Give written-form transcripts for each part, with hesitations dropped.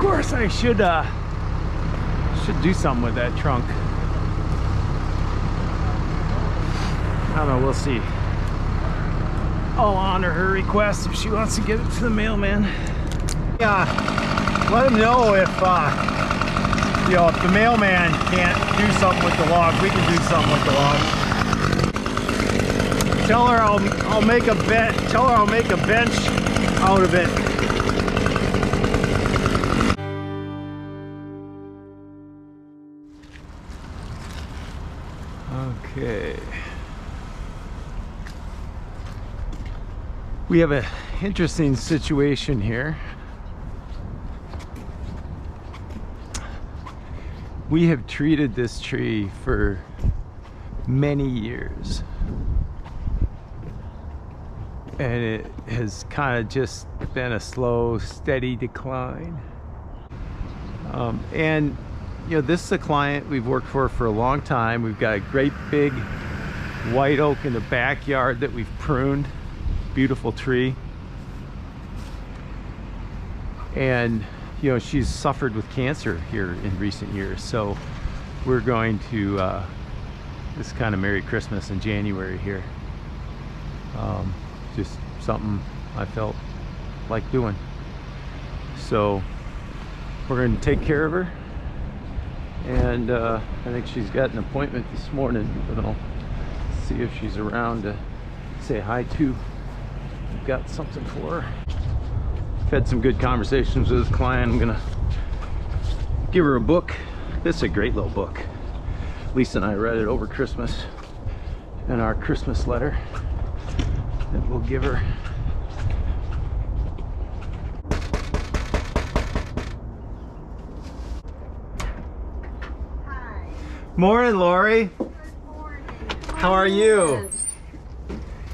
course I should do something with that trunk. I don't know, we'll see. I'll honor her request if she wants to give it to the mailman. Yeah, let him know if you know, if the mailman can't do something with the log, we can do something with the log. Tell her I'll make a bench. Tell her I'll make a bench out of it. Okay. We have an interesting situation here. We have treated this tree for many years, and it has kind of just been a slow, steady decline. And you know, this is a client we've worked for a long time. We've got a great big white oak in the backyard that we've pruned. Beautiful tree. And you know, she's suffered with cancer here in recent years, so we're going to this kind of Merry Christmas in January here. Just something I felt like doing. So we're going to take care of her, and I think she's got an appointment this morning, but I'll see if she's around to say hi to. I've got something for her. I've had some good conversations with this client. I'm gonna give her a book. This is a great little book. Lisa and I read it over Christmas in our Christmas letter that we'll give her. Hi. Morning, Lori. Good morning. How are you?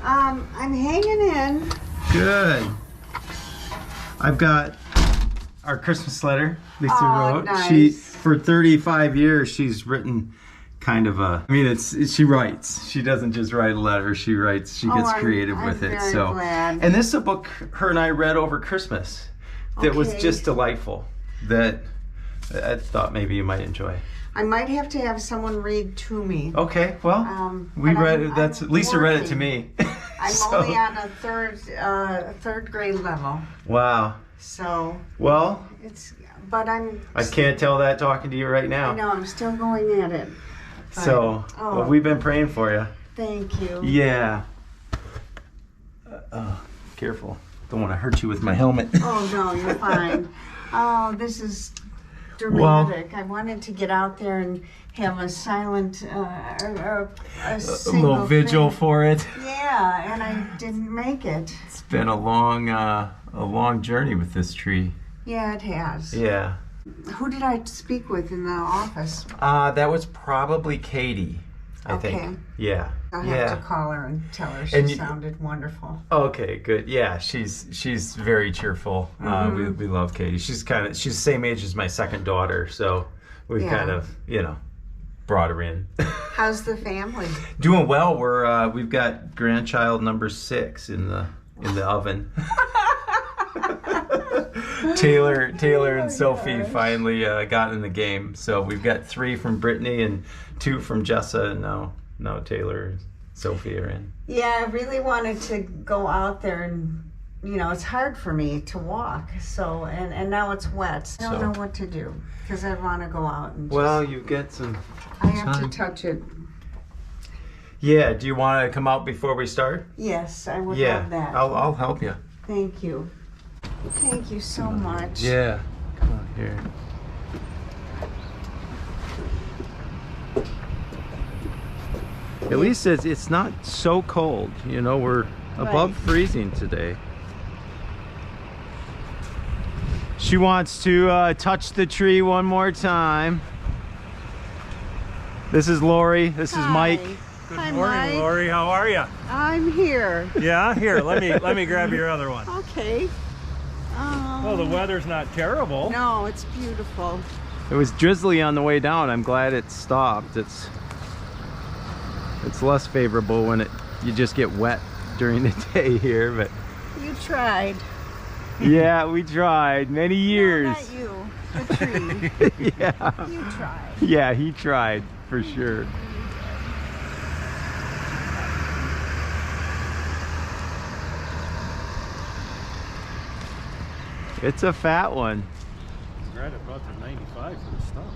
I'm hanging in. Good. I've got our Christmas letter Lisa wrote. Nice. She, for 35 years, she's written kind of a, I mean, she writes. She doesn't just write a letter, she writes, she gets creative with it. I'm So, very glad. and this is a book her and I read over Christmas that was Okay. just delightful, that I thought maybe you might enjoy. I might have to have someone read to me. Okay, well, we but read I'm- it. That's I'm Lisa read it to working. me. I'm So- only on a third grade level, Wow. so Well, it's. But I'm. I can't tell that talking to you right now. I know I'm still going at it. But, So, well, we've been praying for you. Thank you. Yeah. Careful. Don't want to hurt you with my helmet. Oh no, you're fine. Oh, this is dramatic. I wanted to get out there and have a silent, a A single little vigil thing. for it. Yeah, and I didn't make it. It's been a long journey with this tree. Yeah, it has. Yeah. Who did I speak with in the office? That was probably Katie, I Okay. think. Yeah. I'll yeah. have to call her and tell her she And you- sounded wonderful. Okay, good. Yeah, she's very cheerful. We love Katie. She's the same age as my second daughter, so we Yeah. kind of, you know, brought her in. How's the family? Doing well. We've got grandchild number 6 in the oven. Taylor and Sophie finally got in the game. So we've got 3 from Brittany and 2 from Jessa, and now Taylor and Sophie are in. Yeah, I really wanted to go out there and, you know, it's hard for me to walk. So, and now it's wet. I don't So- know what to do because I want to go out and Well, you get some. I have time. to touch it. Yeah. Do you want to come out before we start? Yes, I would Yeah. love that. I'll help you. Thank you. Thank you so much. Yeah. Come on here. At least it's not so cold. You know, we're above Right. freezing today. She wants to touch the tree one more time. This is Lori. This is Mike. Good Hi, morning, Mike. Lori. How are you? I'm here. Yeah, here. Let me grab your other one. Okay. Well, the weather's not terrible. No, it's beautiful. It was drizzly on the way down. I'm glad it stopped. It's less favorable when you just get wet during the day here, but You tried. Yeah, we tried many years. No, not you. The tree. Yeah. You tried. Yeah, he tried for sure. It's a fat one. Right about the 95 for the stump.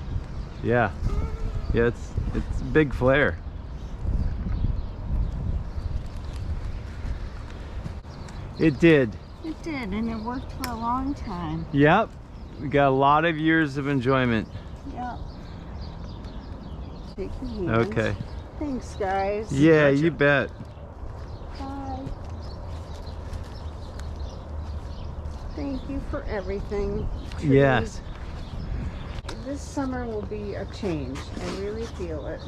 Yeah. Yeah, it's a big flare. It did. It did, and it worked for a long time. Yep. We got a lot of years of enjoyment. Yep. Shake your hands. Okay. Thanks, guys. Yeah, Gotcha. you bet. Bye. Thank you for everything. Trees. Yes. This summer will be a change. I really feel it.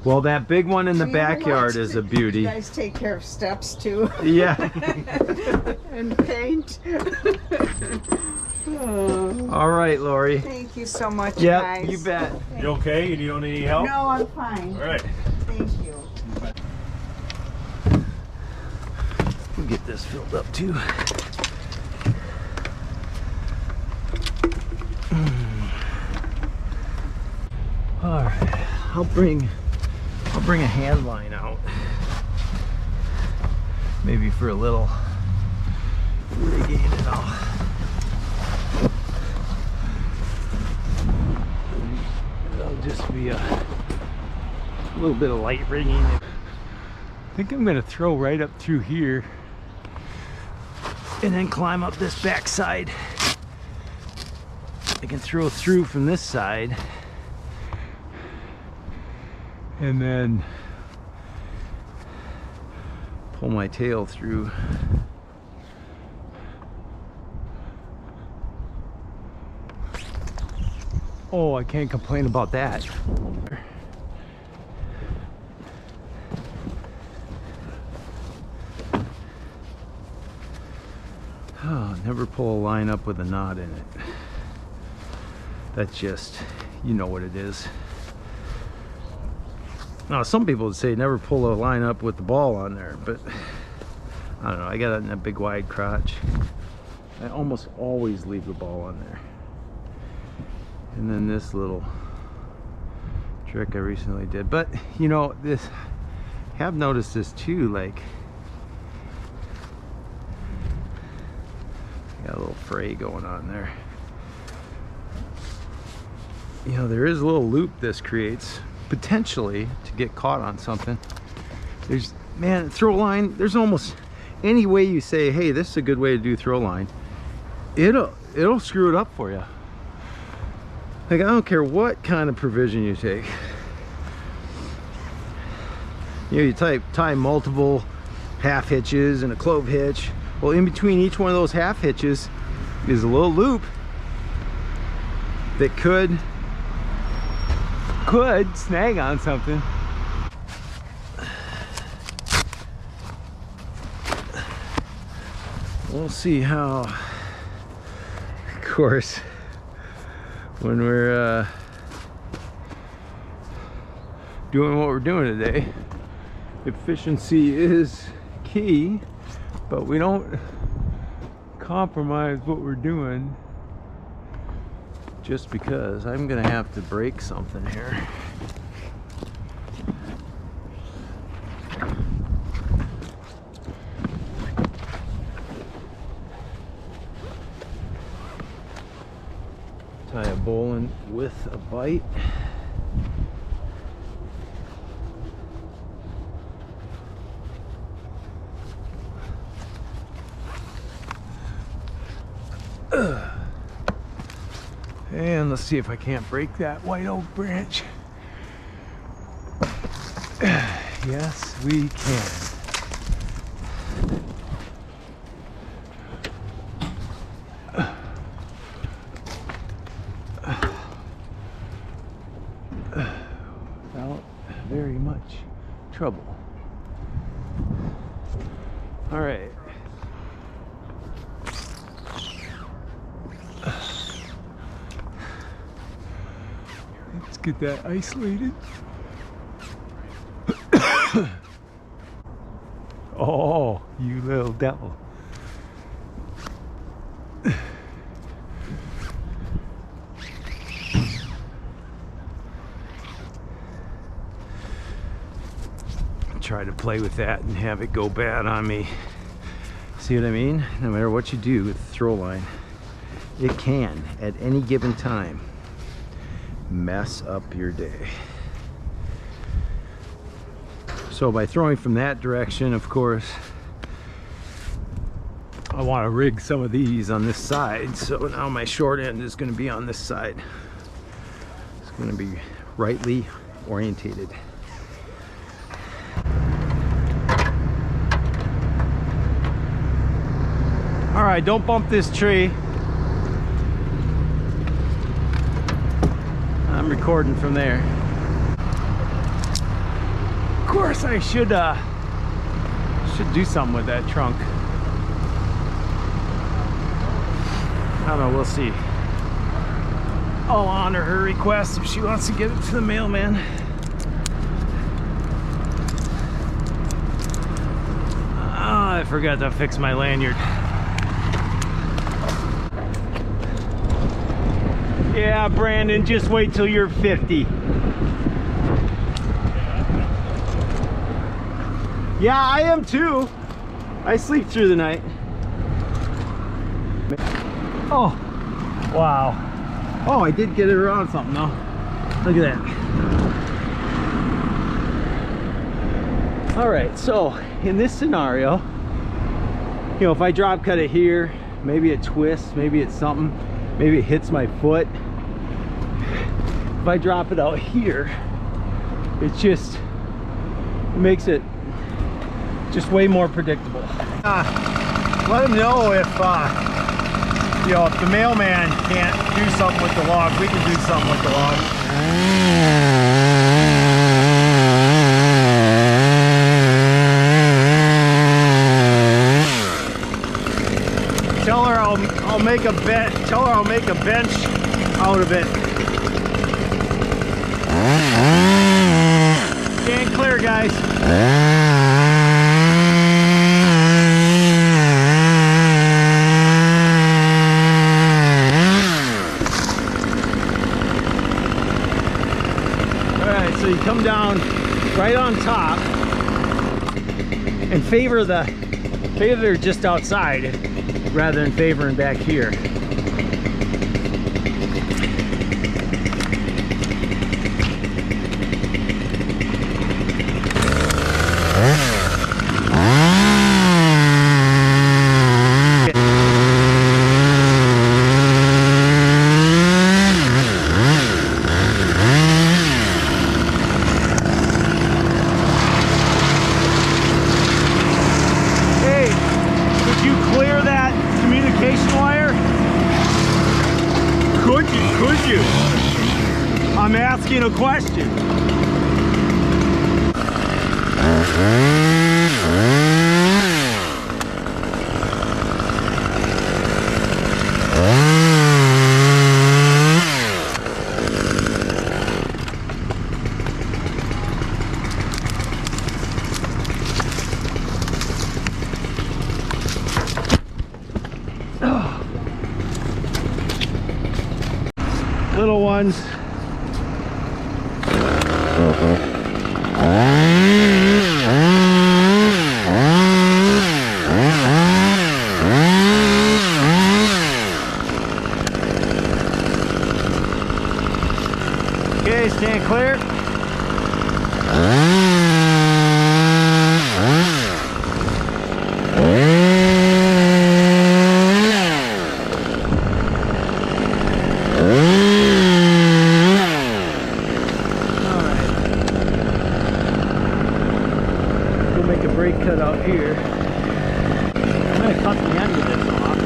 Well, that big one in the You know backyard what? is a You beauty. guys take care of steps too. Yeah. And paint. Oh, All right, Lori. thank you so much, Yep, guys. you bet. You okay? You don't need any help? No, I'm fine. All right. Thank you. We'll get this filled up too. All right, I'll bring a hand line out, maybe for a little rigging, and it'll just be a little bit of light rigging. I think I'm gonna throw right up through here and then climb up this back side. I can throw through from this side and then pull my tail through. Oh, I can't complain about that. Oh, never pull a line up with a knot in it. That's just, you know what it is. Now, some people would say never pull a line up with the ball on there, but I don't know. I got it in a big wide crotch. I almost always leave the ball on there. And then this little trick I recently did. But, you know, this, I have noticed this too, like, got a little fray going on there. You know, there is a little loop this creates, potentially, to get caught on something. There's, man, throw line, there's almost any way you say, hey, this is a good way to do throw line, it'll screw it up for you. Like, I don't care what kind of provision you take. You know, you tie multiple half hitches and a clove hitch. Well, in between each one of those half hitches is a little loop that could snag on something. We'll see how, of course, when we're doing what we're doing today, efficiency is key, but we don't compromise what we're doing just because. I'm gonna have to break something here. Tie a bowline with a bite. And let's see if I can't break that white oak branch. Yes, we can. Without very much trouble. All right. Let's get that isolated. Oh, you little devil. try to play with that and have it go bad on me. See what I mean? No matter what you do with the throw line, it can, at any given time, mess up your day. So by throwing from that direction, of course, I want to rig some of these on this side. So now my short end is going to be on this side. It's going to be rightly orientated. All right, don't bump this tree. I'm recording from there. Of course, I should do something with that trunk. I don't know, we'll see. I'll honor her request if she wants to give it to the mailman. Ah, I forgot to fix my lanyard. Yeah, Brandon, just wait till you're 50. Yeah, I am too. I sleep through the night. Oh, wow. Oh, I did get it around something though. Look at that. All right, so in this scenario, you know, if I drop cut it here, maybe it twists, maybe it's something, maybe it hits my foot. If I drop it out here, it just makes it just way more predictable. Let them know if you know, if the mailman can't do something with the log, we can do something with the log. Tell her I'll make a bench. Tell her I'll make a bench out of it. Stand clear, guys. So you come down right on top and favor just outside rather than favoring back here. Could you? I'm asking a question. Little ones. Okay, stand clear. Brake cut out here. I'm going to cut the end of this off.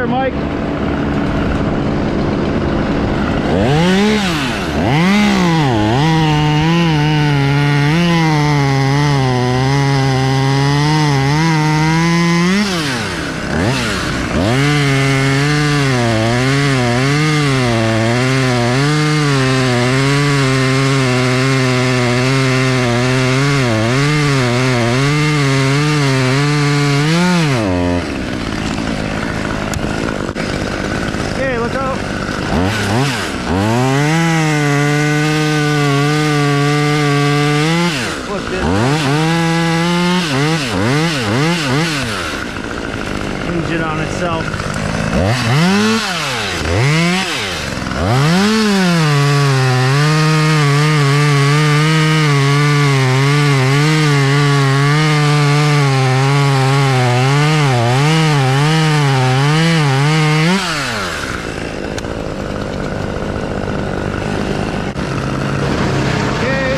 there, Mike. Okay, look out. Look, engine on itself. Okay,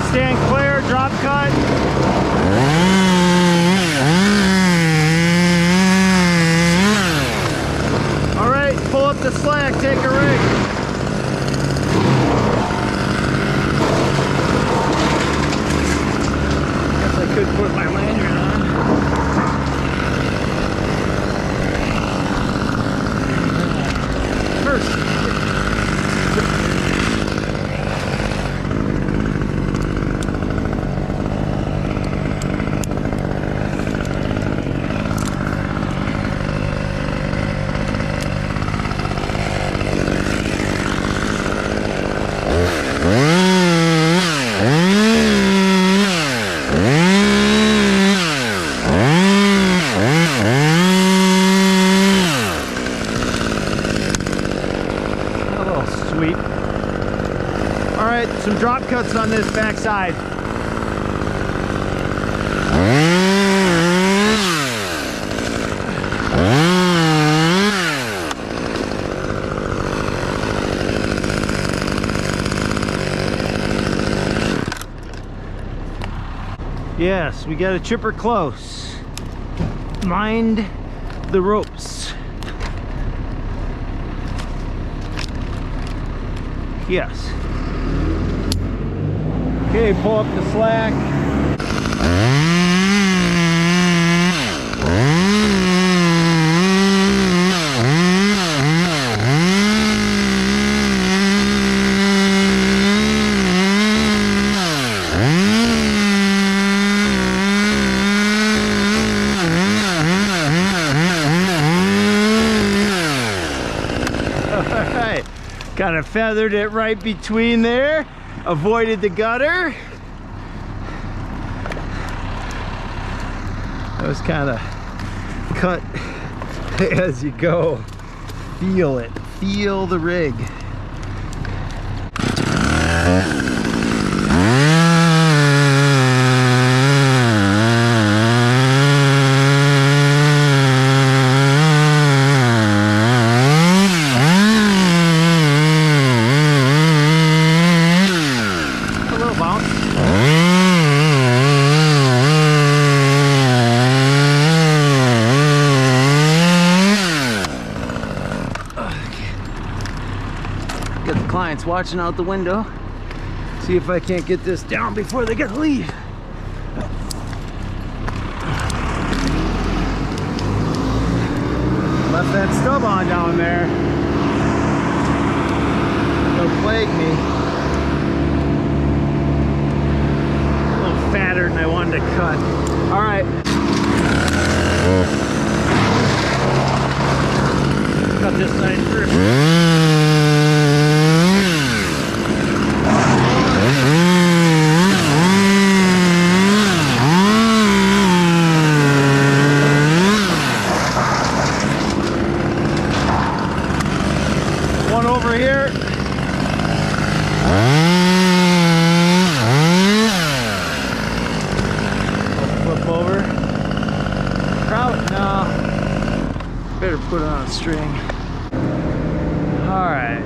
stand clear, drop cut. All right, pull up the slack, take a rig. Guess I could put my lanyard on. First. Sweet. All right, some drop cuts on this backside. Yes, we got a chipper close. Mind the ropes. Yes. Okay, pull up the slack. Alright, kind of feathered it right between there, avoided the gutter. That was kind of cut as you go. Feel it, feel the rig. Got the clients watching out the window. See if I can't get this down before they gotta leave. Left that stub on down there. Don't plague me. A little fatter than I wanted to cut. All right. Cut this side first. One over here. Flip over. Probably, no. Better put it on a string. All right.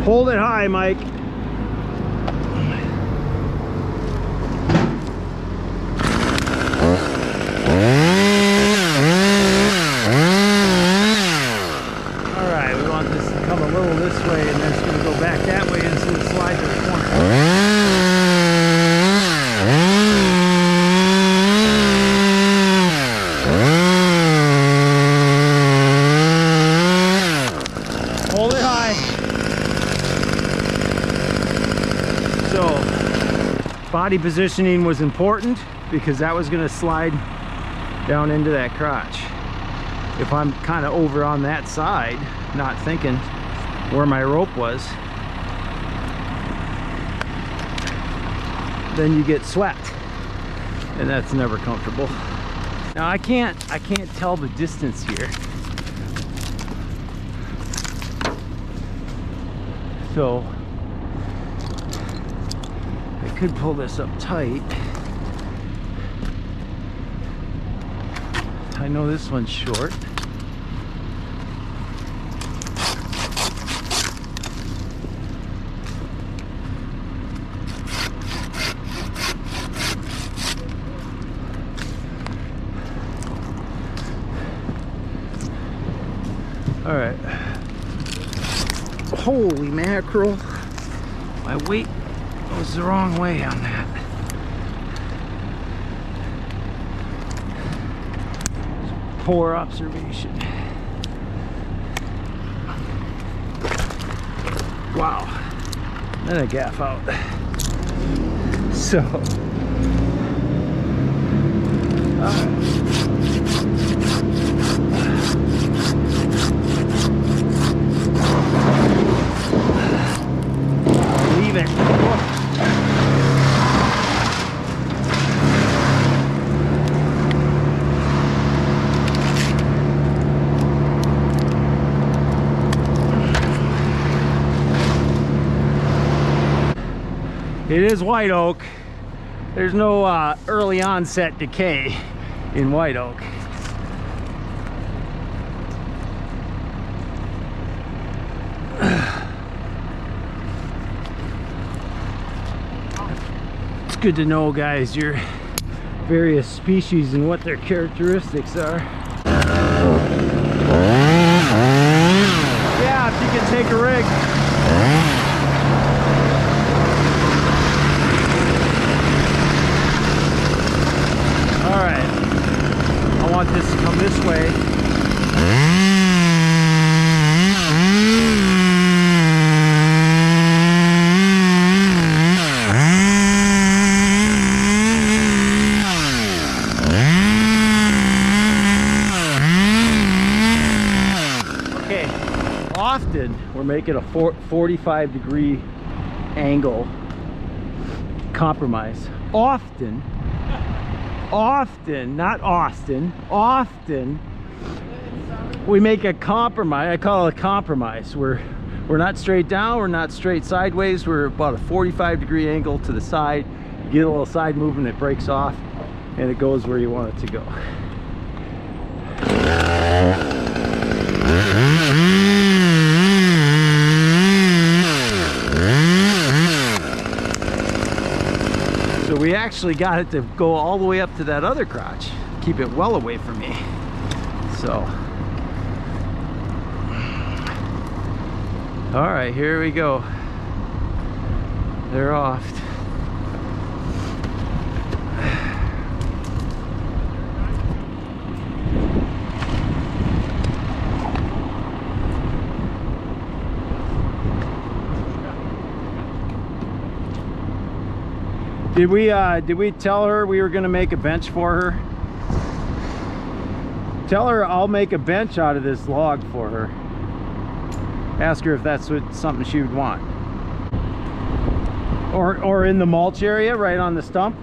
Hold it high, Mike. Body positioning was important because that was going to slide down into that crotch. If I'm kind of over on that side, not thinking where my rope was, then you get swept, and that's never comfortable. Now I can't tell the distance here, so I could pull this up tight. I know this one's short. All right. Holy mackerel. My weight was the wrong way on that. Poor observation. Wow. Then I gaff out. So. Leave it. It is white oak. There's no early onset decay in white oak. It's good to know, guys, your various species and what their characteristics are. Yeah, if you can take a rig. Alright, I want this to come this way. Okay, often we're making a 45-degree angle compromise. Often, not Austin, often we make a compromise. I call it a compromise. We're not straight down, we're not straight sideways, we're about a 45-degree angle to the side. You get a little side movement, it breaks off and it goes where you want it to go. So we actually got it to go all the way up to that other crotch, keep it well away from me. So, all right, here we go. They're off. Did we tell her we were gonna make a bench for her? Tell her I'll make a bench out of this log for her. Ask her if that's something she would want. Or in the mulch area, right on the stump.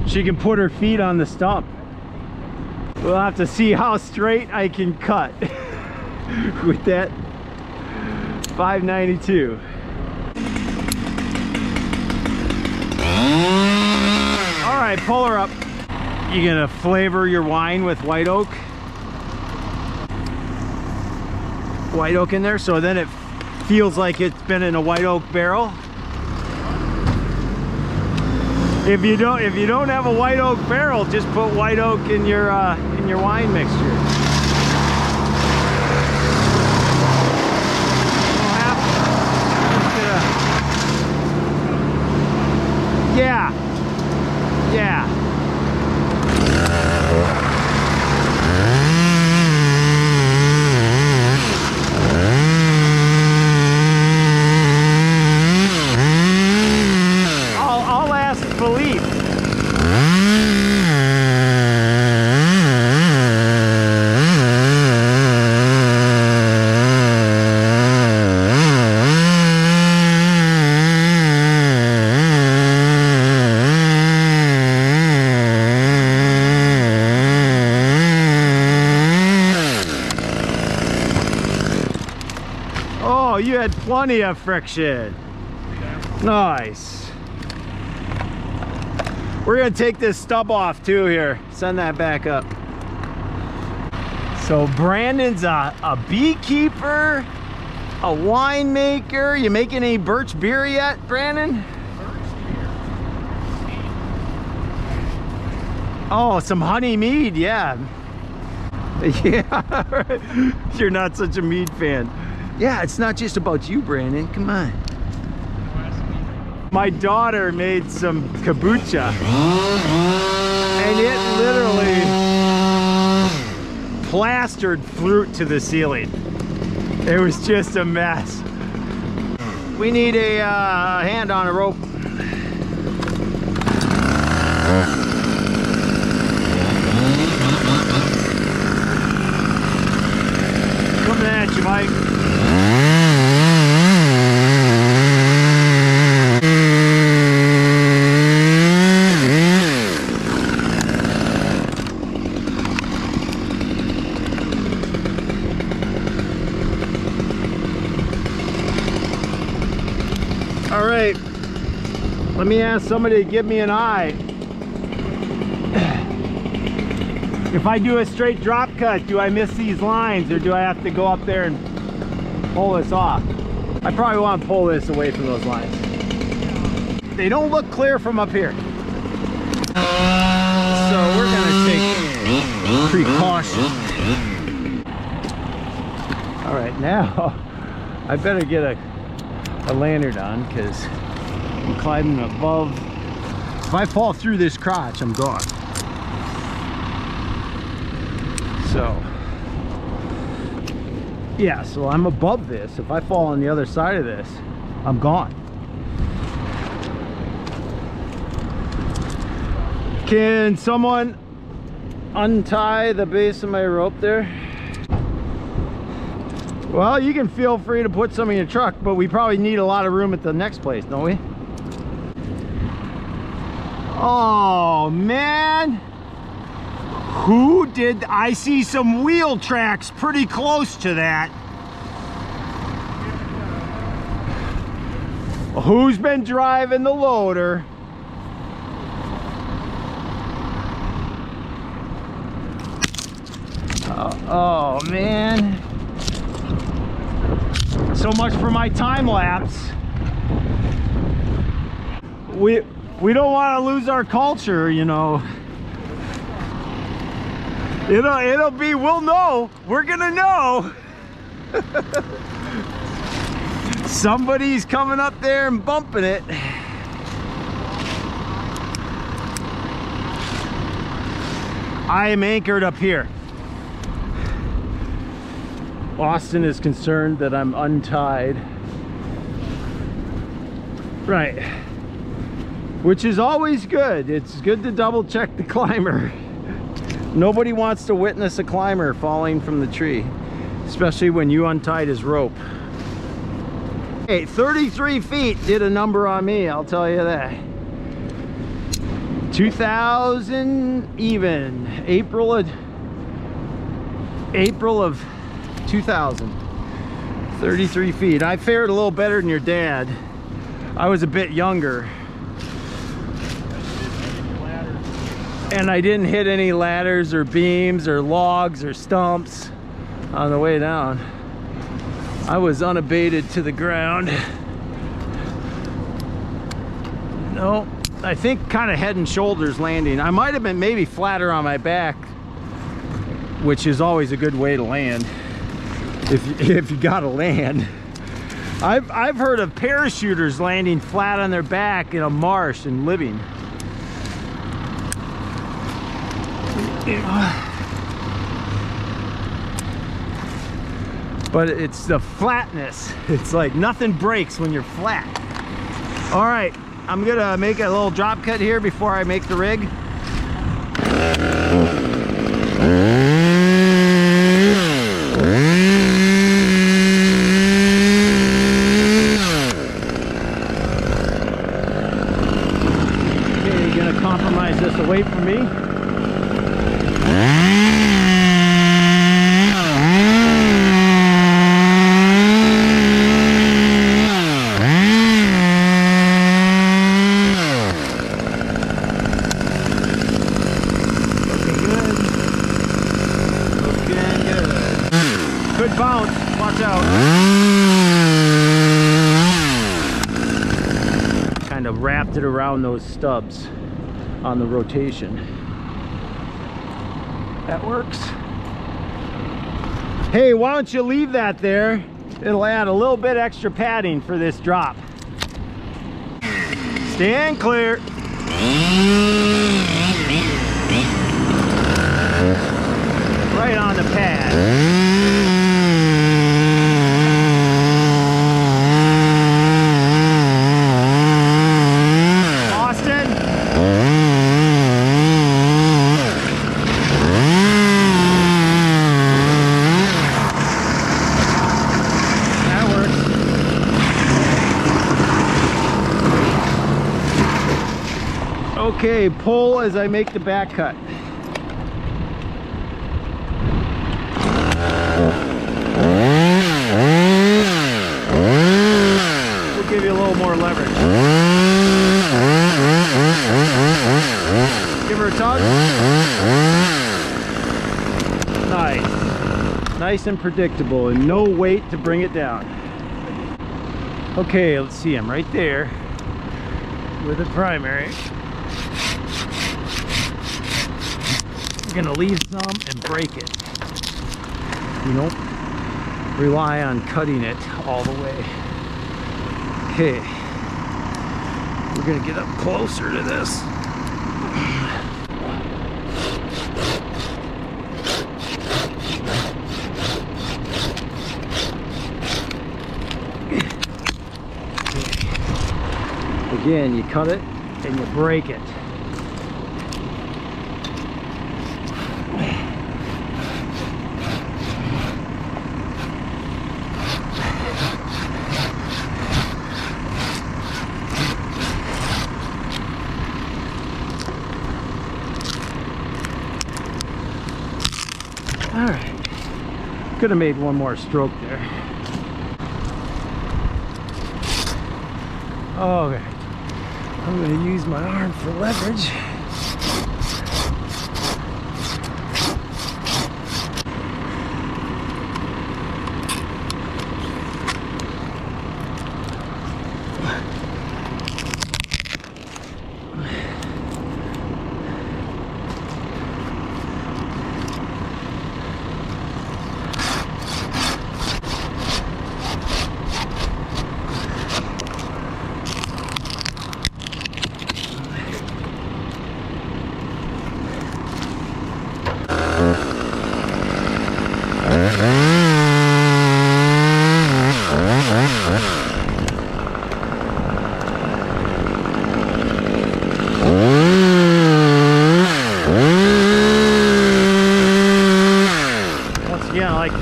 She can put her feet on the stump. We'll have to see how straight I can cut with that 592. All right, pull her up. You gonna flavor your wine with white oak? White oak in there, so then it feels like it's been in a white oak barrel. If you don't have a white oak barrel, just put white oak in your wine mixture. Yeah. you had plenty of friction. Nice. We're gonna take this stub off too here. Send that back up. So Brandon's a beekeeper, a winemaker. You making any birch beer yet, Brandon? Oh, some honey mead, yeah. Yeah, you're not such a mead fan. Yeah, it's not just about you, Brandon. Come on. My daughter made some kombucha, and it literally plastered fruit to the ceiling. It was just a mess. We need a hand on a rope. Coming at you, Mike. All right, let me ask somebody to give me an eye. If I do a straight drop cut, do I miss these lines, or do I have to go up there and pull this off? I probably want to pull this away from those lines. They don't look clear from up here. So we're gonna take precaution. All right, now I better get a lantern on, because I'm climbing above. If I fall through this crotch, I'm gone. So yeah, so I'm above this. If I fall on the other side of this, I'm gone. Can someone untie the base of my rope there? Well, you can feel free to put some in your truck, but we probably need a lot of room at the next place, don't we? Oh, man. Who did... I see some wheel tracks pretty close to that. Who's been driving the loader? Oh, man. So much for my time lapse. We don't want to lose our culture, you know. It'll be, we'll know. We're gonna know. Somebody's coming up there and bumping it. I am anchored up here. Austin is concerned that I'm untied. Right. Which is always good. It's good to double check the climber. Nobody wants to witness a climber falling from the tree, especially when you untied his rope. Hey, 33 feet did a number on me, I'll tell you that. 2000 even. April of 2000. 33 feet. I fared a little better than your dad. I was a bit younger. And I didn't hit any ladders or beams or logs or stumps on the way down. I was unabated to the ground. No, I think kind of head and shoulders landing. I might have been maybe flatter on my back, which is always a good way to land if you gotta land. I've heard of parachuters landing flat on their back in a marsh and living. But it's the flatness. It's like nothing breaks when you're flat. All right, I'm gonna make a little drop cut here before I make the rig. Okay, gonna compromise this away from me. wrapped it around those stubs on the rotation. That works. Hey, why don't you leave that there? It'll add a little bit extra padding for this drop. Stand clear. Right on the pad. Austin. That works. Okay, pull as I make the back cut. We'll give you a little more leverage. Give her a tug. Nice. Nice and predictable, and no weight to bring it down. Okay, let's see, I'm right there with the primary. We're gonna leave some and break it. You don't rely on cutting it all the way. Okay, we're gonna get up closer to this. Again, you cut it and you break it. All right, could have made one more stroke there. Okay, I'm going to use my arm for leverage.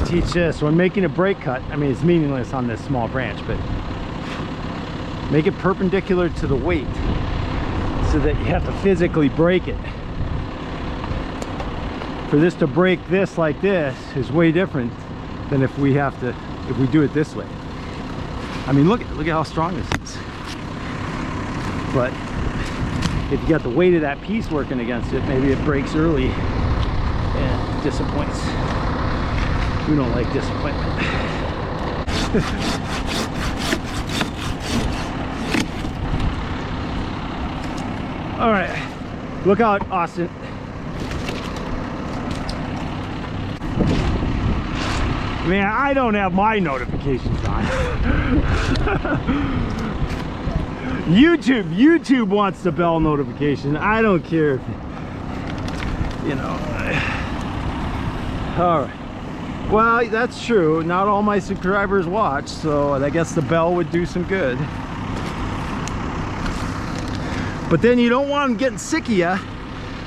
Teach this when making a brake cut. I mean, it's meaningless on this small branch, but make it perpendicular to the weight so that you have to physically break it. For this to break this like this is way different than if we do it this way. I mean, look at how strong this is. But if you got the weight of that piece working against it, maybe it breaks early and disappoints. We don't like disappointment. All right, look out, Austin. Man, I don't have my notifications on. YouTube wants the bell notification. I don't care if, you know. All right. Well, that's true. Not all my subscribers watch, so I guess the bell would do some good. But then you don't want them getting sick of you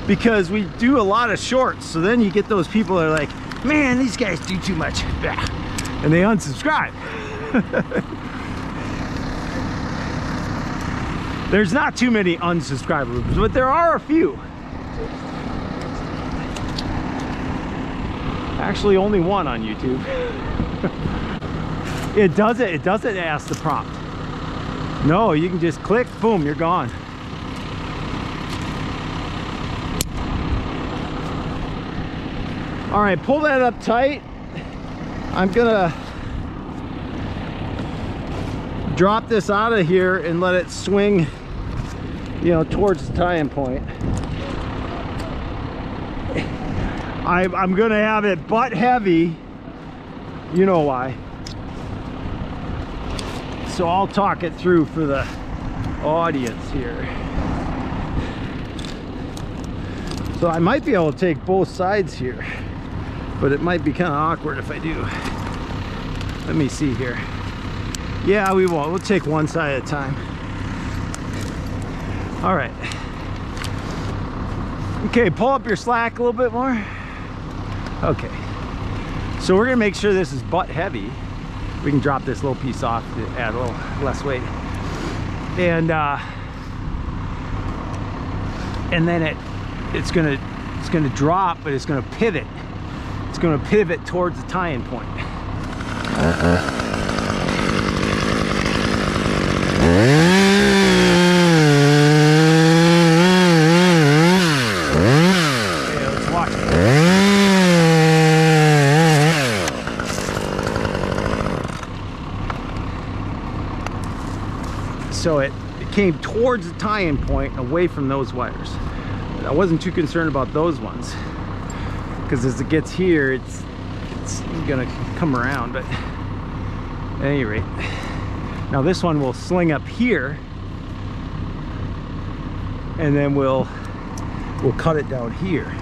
because we do a lot of shorts. So then you get those people that are like, man, these guys do too much. And they unsubscribe. There's not too many unsubscribers, but there are a few. Actually, only one on YouTube. It doesn't ask the prompt. No, you can just click, boom, you're gone. All right, pull that up tight. I'm gonna drop this out of here and let it swing you know, towards the tying point. I'm gonna have it butt heavy. You know why. So I'll talk it through for the audience here. So I might be able to take both sides here, but it might be kind of awkward if I do. Let me see here. Yeah, we won't. We'll take one side at a time. All right. Okay, pull up your slack a little bit more. Okay. So we're gonna make sure this is butt heavy. We can drop this little piece off to add a little less weight. And then it's gonna drop, but it's gonna pivot. It's gonna pivot towards the tying point. Okay, let's watch it. So it came towards the tie-in point, away from those wires. I wasn't too concerned about those ones, because as it gets here, it's gonna come around. But at any rate, now this one will sling up here, and then we'll cut it down here,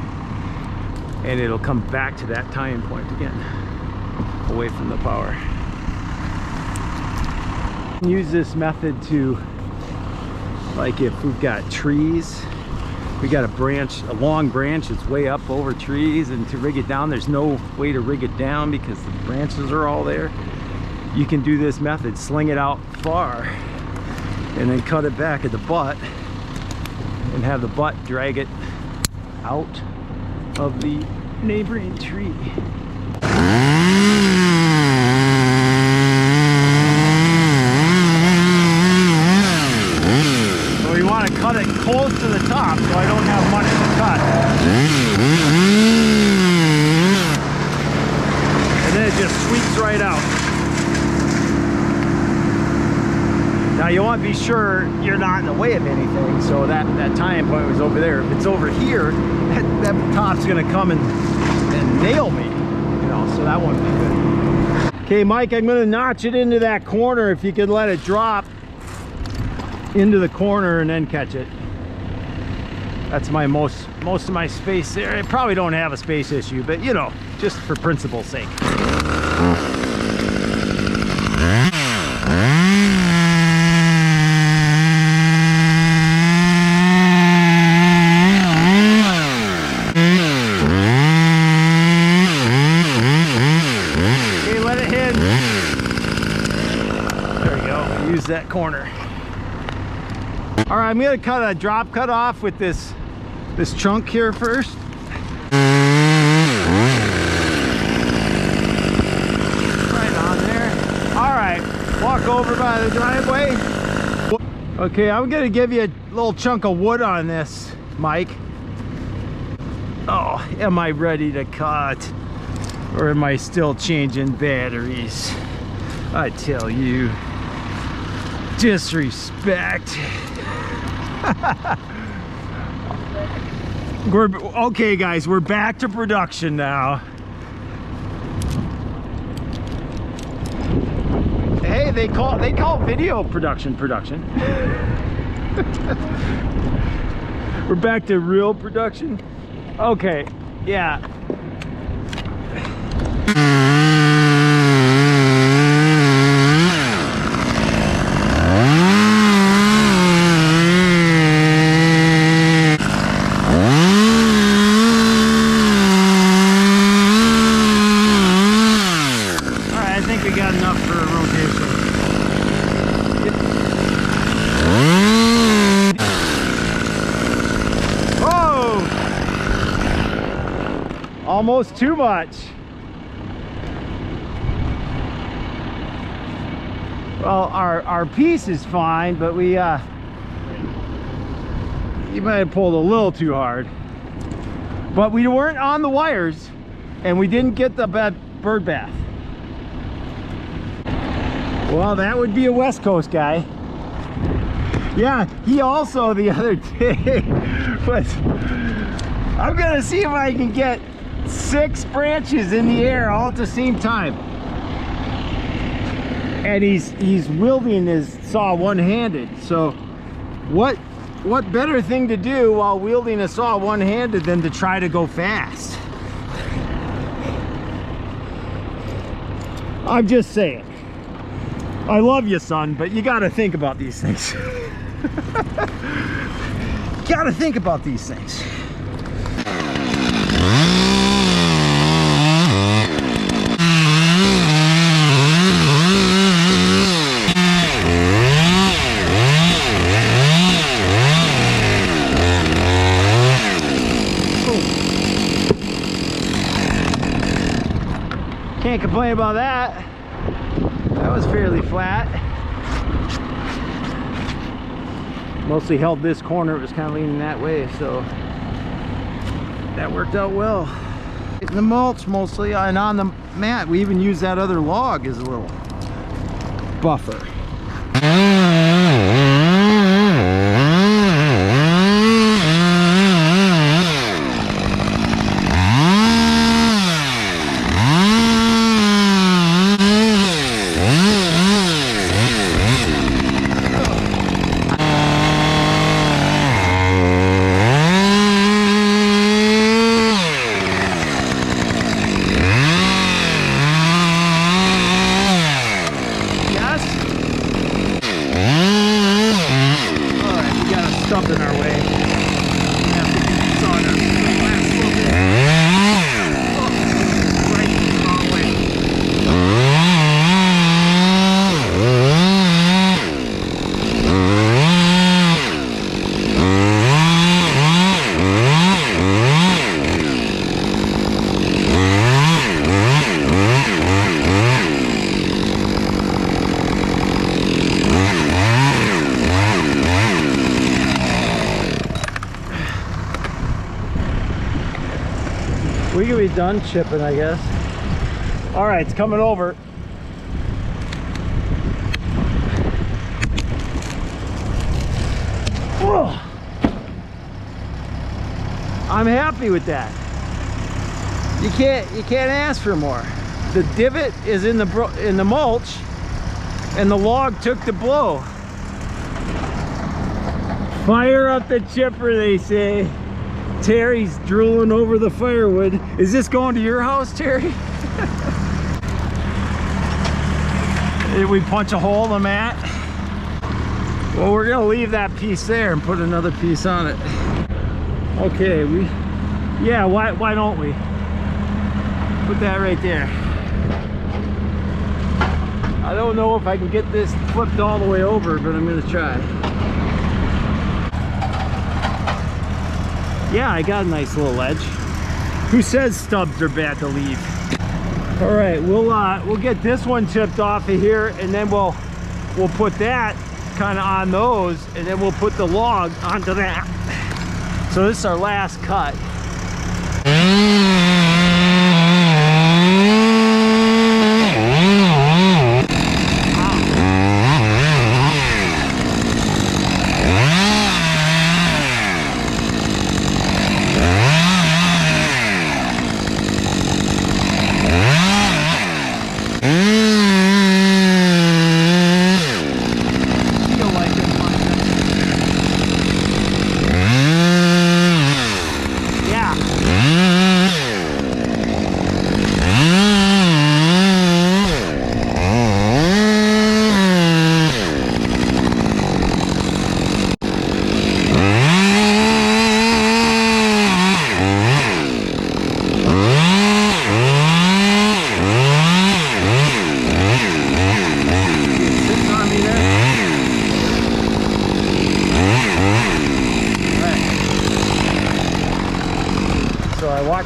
and it'll come back to that tie-in point again, away from the power. Use this method to, like, if we've got trees, we got a long branch that's way up over trees, and to rig it down, there's no way to rig it down because the branches are all there. You can do this method, sling it out far and then cut it back at the butt and have the butt drag it out of the neighboring tree. We want to cut it close to the top so I don't have much to cut. And then it just sweeps right out. Now you want to be sure you're not in the way of anything, so that tying point was over there. If it's over here, that top's going to come and nail me, you know, so that won't be good. Okay, Mike, I'm going to notch it into that corner. If you could let it drop into the corner and then catch it. That's my most of my space there. I probably don't have a space issue, but you know, just for principle's sake. Okay, let it hit. There we go. Use that corner. All right, I'm gonna cut a drop cut off with this chunk here first. Right on there. All right, walk over by the driveway. Okay, I'm gonna give you a little chunk of wood on this, Mike. Oh, am I ready to cut? Or am I still changing batteries? I tell you, disrespect. Okay guys, we're back to production now. Hey, they call video production. We're back to real production. Okay, yeah. Almost too much. Well, our piece is fine, but we you might have pulled a little too hard. But we weren't on the wires, and we didn't get the bird bath. Well, that would be a West Coast guy. Yeah, he also the other day was, I'm gonna see if I can get 6 branches in the air all at the same time. And he's wielding his saw one-handed. So what better thing to do while wielding a saw one-handed than to try to go fast? I'm just saying. I love you, son, but you gotta think about these things. Gotta think about these things. Can't complain about that. That was fairly flat. Mostly held this corner, it was kind of leaning that way, so that worked out well. In the mulch mostly, and on the mat, we even use that other log as a little buffer. In our way. We can be done chipping, I guess. All right, it's coming over. Whoa. I'm happy with that. You can't ask for more. The divot is in the mulch, and the log took the blow. Fire up the chipper, they say. Terry's drooling over the firewood. Is this going to your house, Terry? Did we punch a hole in the mat? Well, we're gonna leave that piece there and put another piece on it. Okay, yeah, why don't we? Put that right there. I don't know if I can get this flipped all the way over, but I'm gonna try. Yeah, I got a nice little ledge. Who says stubs are bad to leave? All right, we'll get this one chipped off of here, and then we'll put that kind of on those, and then we'll put the log onto that. So this is our last cut.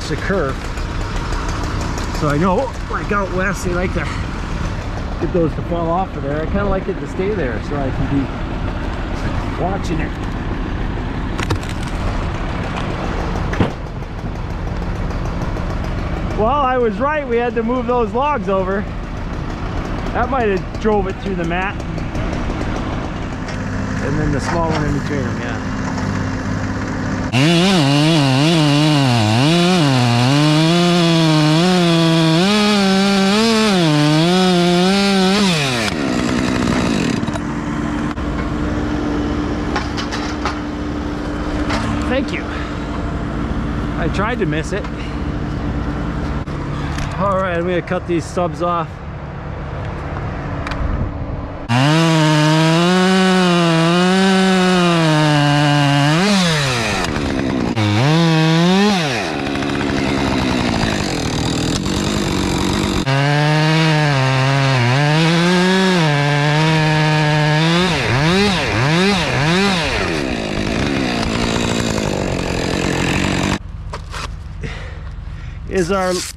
The curve, so I know like out west they like to get those to fall off of there. I kind of like it to stay there so I can be watching it. Well, I was right, we had to move those logs over. That might have drove it through the mat. and then the small one in between them, yeah. Thank you. I tried to miss it. All right, I'm gonna cut these stubs off.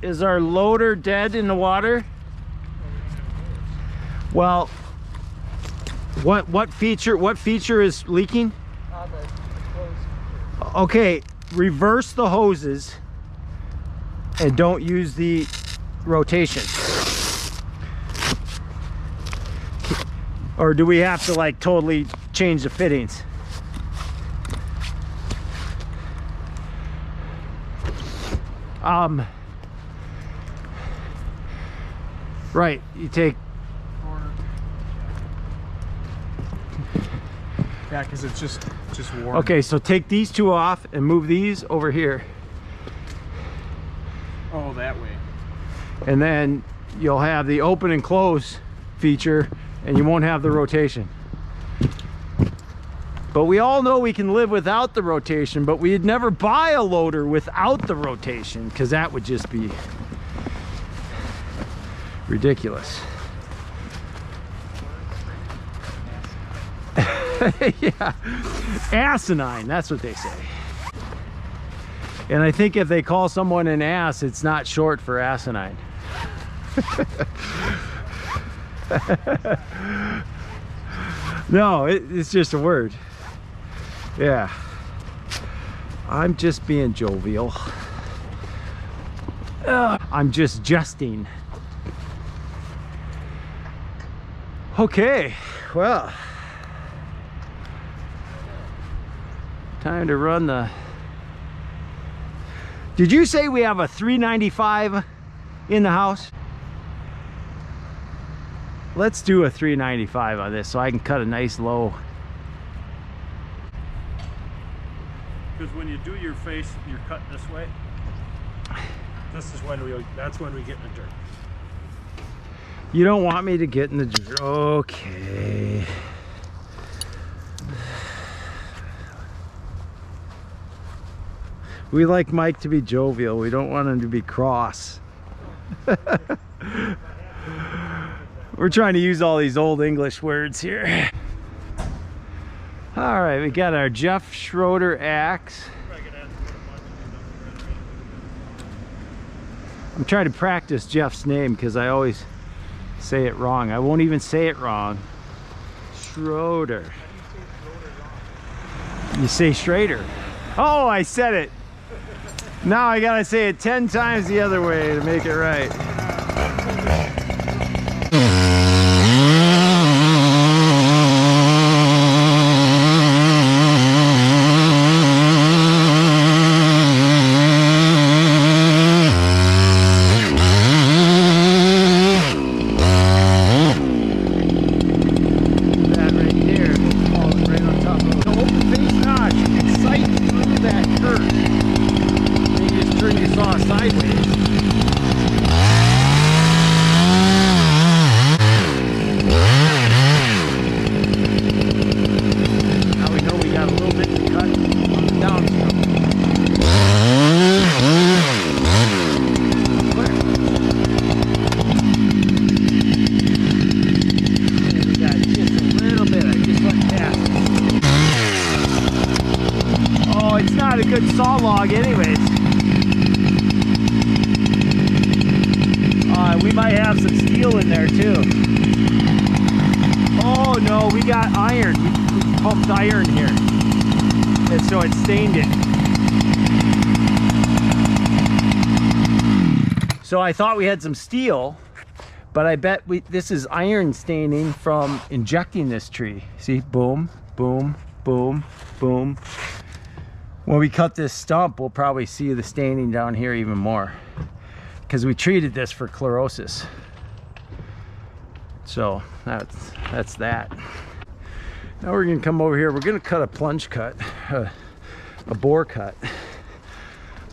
Is our loader dead in the water? Well, what feature is leaking? Okay, reverse the hoses and don't use the rotation. Or do we have to like totally change the fittings? Right, you take. Yeah, because it's just warm. Okay, so take these two off and move these over here. Oh, that way. And then you'll have the open and close feature and you won't have the rotation. But we all know we can live without the rotation, but we'd never buy a loader without the rotation because that would just be ridiculous. Yeah, asinine, that's what they say. And I think if they call someone an ass, it's not short for asinine. No, it's just a word. Yeah, I'm just being jovial. I'm just jesting. Okay, well, time to run the. Did you say we have a 395 in the house? Let's do a 395 on this so I can cut a nice low. Because when you do your face, you're cut this way. This is when that's when we get in the dirt. You don't want me to get in the dirt. Okay. We like Mike to be jovial. We don't want him to be cross. We're trying to use all these old English words here. All right, we got our Jeff Schroeder axe. I'm trying to practice Jeff's name because I always say it wrong. I won't even say it wrong. Schroeder. You say Schrader. Oh, I said it. Now I gotta say it 10 times the other way to make it right. That right there, falling right on top of it. The open face notch, you can sight through that curve. Turn your saw sideways. Now we know we got a little bit to cut on the downstroke. And we got just a little bit. I just went past. Oh, it's not a good saw log anyways. We might have some steel in there too. Oh no, we got iron. We pumped iron here. And so it stained it. So I thought we had some steel, but I bet this is iron staining from injecting this tree. See, boom, boom, boom, boom. When we cut this stump, we'll probably see the staining down here even more, because we treated this for chlorosis. So that's that. Now we're gonna come over here. We're gonna cut a plunge cut, a bore cut,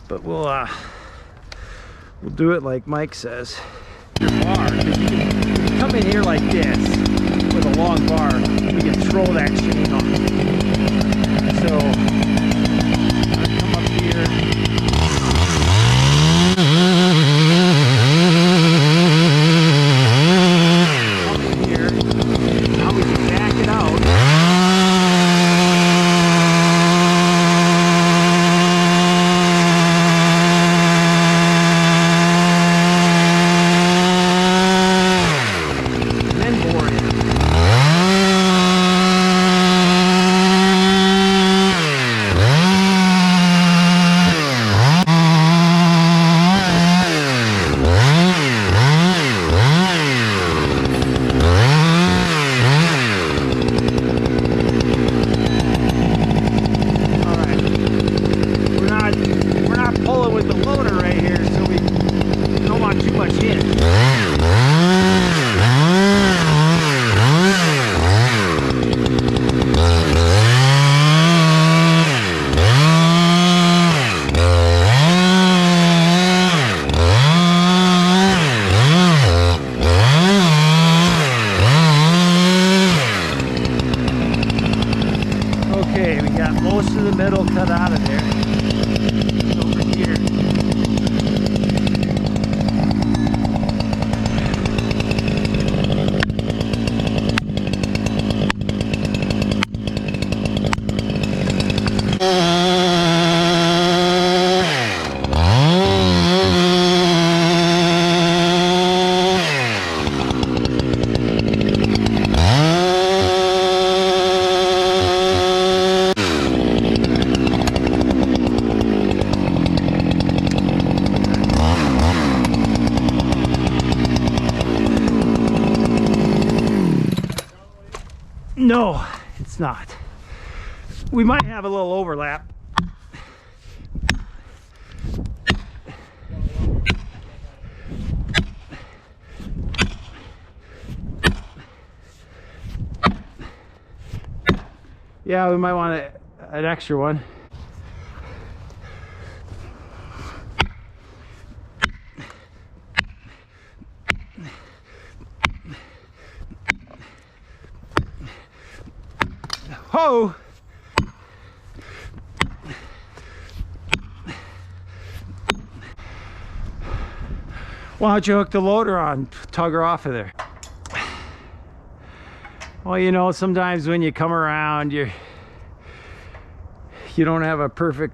but we'll do it like Mike says. Your bar, 'cause you can come in here like this with a long bar. We can throw that chain off. So I come up here. Most of the middle cut out of there. Over here. No, it's not. We might have a little overlap. Yeah, we might want an extra one. Ho! Why don't you hook the loader on, tug her off of there? Well, you know, sometimes when you come around, you don't have a perfect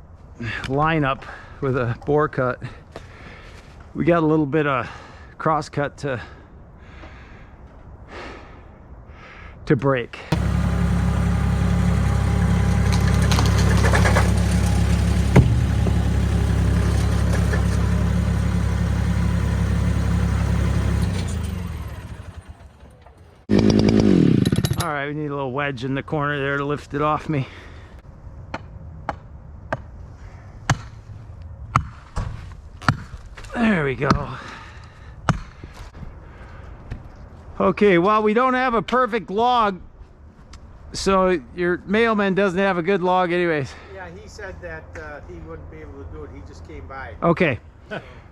lineup with a bore cut. We got a little bit of cross cut to break. All right, we need a little wedge in the corner there to lift it off me. There we go. Okay, well, we don't have a perfect log, so your mailman doesn't have a good log anyways. Yeah, he said that he wouldn't be able to do it. He just came by. Okay,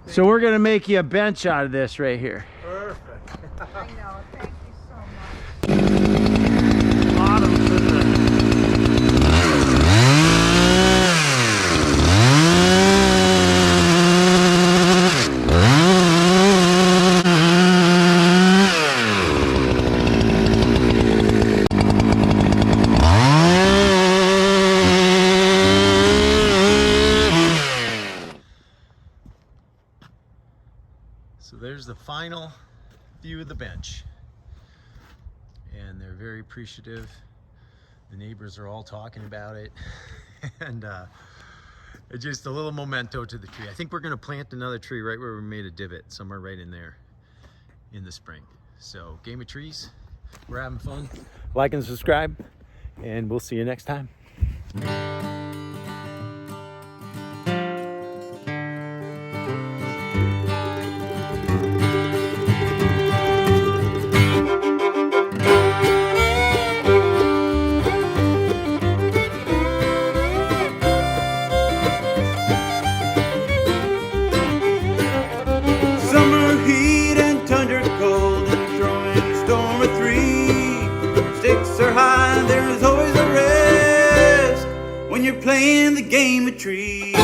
so we're gonna make you a bench out of this right here. Perfect. I know, thank you so much. Bottom to the... So there's the final view of the bench, and they're very appreciative. The neighbors are all talking about it, and it's just a little memento to the tree. I think we're going to plant another tree right where we made a divot, somewhere right in there in the spring. So Game of Trees, we're having fun. Like and subscribe, and we'll see you next time. Summer heat and tundra cold and throwing a storm of three. Stakes are high, there's always a risk when you're playing the game of trees.